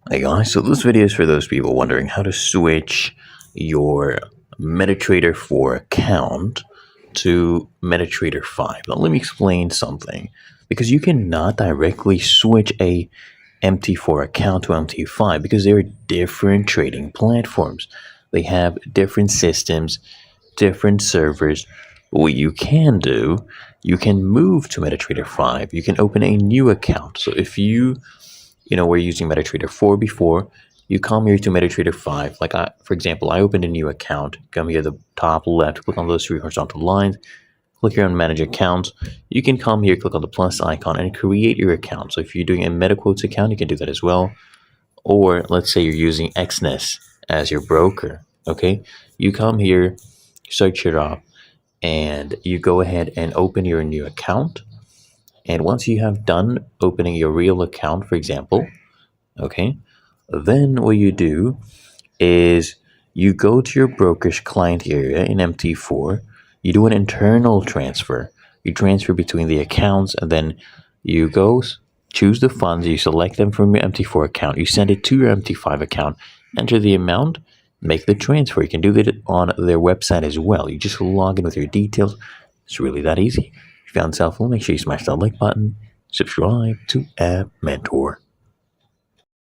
Hey guys, so this video is for those people wondering how to switch your MetaTrader 4 account to MetaTrader 5. Now let me explain something, because you cannot directly switch a MT4 account to MT5 because they are different trading platforms. They have different systems, different servers. What you can do, you can move to MetaTrader 5. You can open a new account. So if we're using MetaTrader 4 before, you come here to MetaTrader 5. For example, I opened a new account. Come here to the top left, click on those three horizontal lines, click here on Manage Accounts. You can come here, click on the plus icon, and create your account. So if you're doing a MetaQuotes account, you can do that as well. Or let's say you're using XNES as your broker. Okay, you come here, search it up, and you go ahead and open your new account. And once you have done opening your real account, for example, okay, then what you do is you go to your brokerage client area in MT4, you do an internal transfer, you transfer between the accounts, and then you go choose the funds, you select them from your MT4 account, you send it to your MT5 account, enter the amount, make the transfer. You can do that on their website as well. You just log in with your details. It's really that easy. If you found this helpful, make sure you smash that like button, subscribe to App Mentor.